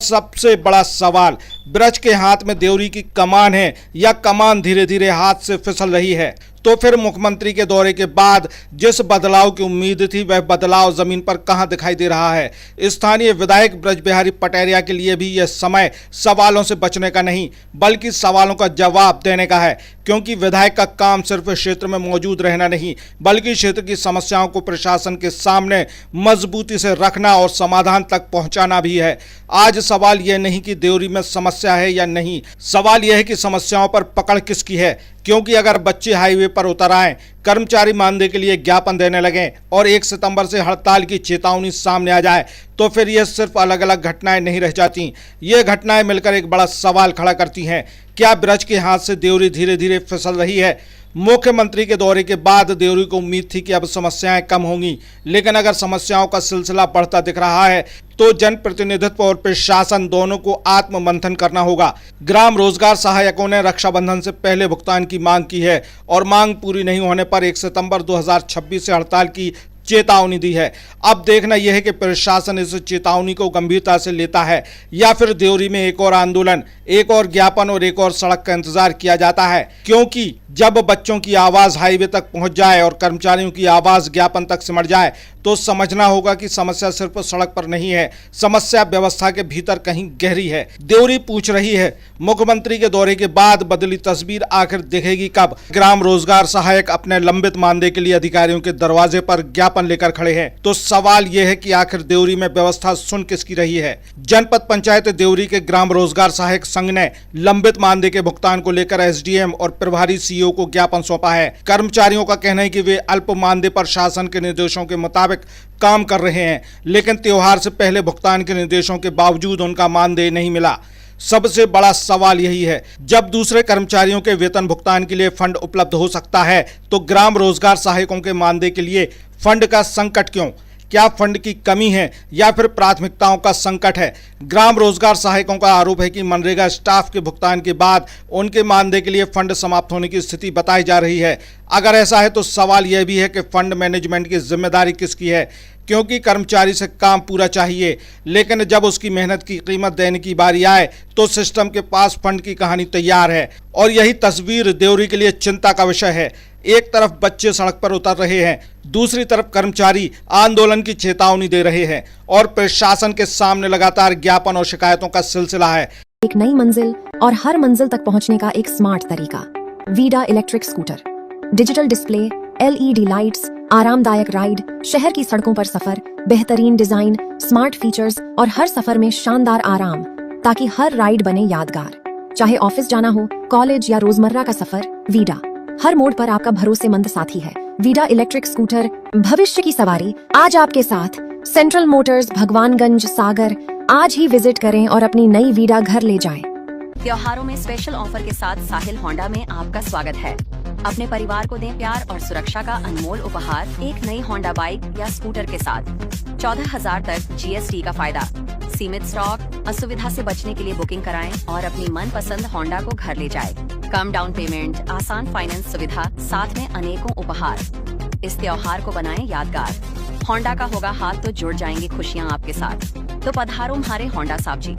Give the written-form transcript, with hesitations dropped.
सबसे बड़ा सवाल, ब्रज के हाथ में देवरी की कमान है या कमान धीरे धीरे हाथ से फिसल रही है। तो फिर मुख्यमंत्री के दौरे के बाद जिस बदलाव की उम्मीद थी वह बदलाव जमीन पर कहां दिखाई दे रहा है। स्थानीय विधायक ब्रज बिहारी पटेरिया के लिए भी यह समय सवालों से बचने का नहीं बल्कि सवालों का जवाब देने का है, क्योंकि विधायक का काम सिर्फ क्षेत्र में मौजूद रहना नहीं बल्कि क्षेत्र की समस्याओं को प्रशासन के सामने मजबूती से रखना और समाधान तक पहुंचाना भी है। आज सवाल यह नहीं कि देवरी में समस्या है या नहीं, सवाल यह है कि समस्याओं पर पकड़ किसकी है। क्योंकि अगर बच्चे हाईवे पर उतर आए, कर्मचारी मानदेय के लिए ज्ञापन देने लगे और 1 सितंबर से हड़ताल की चेतावनी सामने आ जाए तो फिर ये सिर्फ अलग अलग घटनाएं नहीं रह जाती। ये घटनाएं मिलकर एक बड़ा सवाल खड़ा करती हैं। क्या ब्रज के हाथ से देवरी धीरे धीरे फिसल रही है? मुख्यमंत्री के दौरे के बाद देवरी को उम्मीद थी कि अब समस्याएं कम होंगी, लेकिन अगर समस्याओं का सिलसिला बढ़ता दिख रहा है तो जनप्रतिनिधित्व और प्रशासन दोनों को आत्ममंथन करना होगा। ग्राम रोजगार सहायकों ने रक्षाबंधन से पहले भुगतान की मांग की है और मांग पूरी नहीं होने पर 1 सितंबर 2026 से हड़ताल की चेतावनी दी है। अब देखना यह है कि प्रशासन इस चेतावनी को गंभीरता से लेता है या फिर देवरी में एक और आंदोलन, एक और ज्ञापन और एक और सड़क का इंतजार किया जाता है। क्योंकि जब बच्चों की आवाज हाईवे तक पहुंच जाए और कर्मचारियों की आवाज ज्ञापन तक सिमट जाए तो समझना होगा कि समस्या सिर्फ सड़क पर नहीं है, समस्या व्यवस्था के भीतर कहीं गहरी है। देवरी पूछ रही है, मुख्यमंत्री के दौरे के बाद बदली तस्वीर आखिर दिखेगी कब? ग्राम रोजगार सहायक अपने लंबित मानदेय के लिए अधिकारियों के दरवाजे पर ज्ञापन लेकर खड़े हैं। तो सवाल यह है कि आखिर देवरी में व्यवस्था सुन किसकी रही है? जनपद पंचायत देवरी के ग्राम रोजगार सहायक संघ ने लंबित मानदेय के भुगतान को लेकर एसडीएम और प्रभारी सीईओ को ज्ञापन सौंपा है। कर्मचारियों का कहना है कि वे अल्प मानदेय पर शासन के निर्देशों के मुताबिक काम कर रहे हैं, लेकिन त्योहार से पहले भुगतान के निर्देशों के बावजूद उनका मानदेय नहीं मिला। सबसे बड़ा सवाल यही है, जब दूसरे कर्मचारियों के वेतन भुगतान के लिए फंड उपलब्ध हो सकता है तो ग्राम रोजगार सहायकों के मानदेय के लिए फंड का संकट क्यों? क्या फंड की कमी है या फिर प्राथमिकताओं का संकट है? ग्राम रोजगार सहायकों का आरोप है कि मनरेगा स्टाफ के भुगतान के बाद उनके मानदेय के लिए फंड समाप्त होने की स्थिति बताई जा रही है। अगर ऐसा है तो सवाल यह भी है कि फंड मैनेजमेंट की जिम्मेदारी किसकी है? क्योंकि कर्मचारी से काम पूरा चाहिए, लेकिन जब उसकी मेहनत की कीमत देने की बारी आए तो सिस्टम के पास फंड की कहानी तैयार है। और यही तस्वीर देवरी के लिए चिंता का विषय है। एक तरफ बच्चे सड़क पर उतर रहे हैं, दूसरी तरफ कर्मचारी आंदोलन की चेतावनी दे रहे हैं और प्रशासन के सामने लगातार ज्ञापन और शिकायतों का सिलसिला है। एक नई मंजिल और हर मंजिल तक पहुंचने का एक स्मार्ट तरीका, Vida electric scooter. Digital display, LED lights, आरामदायक राइड, शहर की सड़कों पर सफर, बेहतरीन डिजाइन, स्मार्ट फीचर्स और हर सफर में शानदार आराम, ताकि हर राइड बने यादगार। चाहे ऑफिस जाना हो, कॉलेज या रोजमर्रा का सफर, वीडा हर मोड़ पर आपका भरोसेमंद साथी है। वीडा इलेक्ट्रिक स्कूटर, भविष्य की सवारी आज आपके साथ। सेंट्रल मोटर्स, भगवानगंज, सागर। आज ही विजिट करें और अपनी नई वीडा घर ले जाएं। त्योहारों में स्पेशल ऑफर के साथ साहिल होंडा में आपका स्वागत है। अपने परिवार को दें प्यार और सुरक्षा का अनमोल उपहार एक नई होंडा बाइक या स्कूटर के साथ। 14,000 तक जीएसटी का फायदा, सीमित स्टॉक। असुविधा से बचने के लिए बुकिंग कराएं और अपनी मनपसंद होंडा को घर ले जाएं। कम डाउन पेमेंट, आसान फाइनेंस सुविधा, साथ में अनेकों उपहार। इस त्योहार को बनाएं यादगार। होंडा का होगा हाथ तो जुड़ जाएंगी खुशियां आपके साथ। तो पधारो हमारे होंडा साहब जी।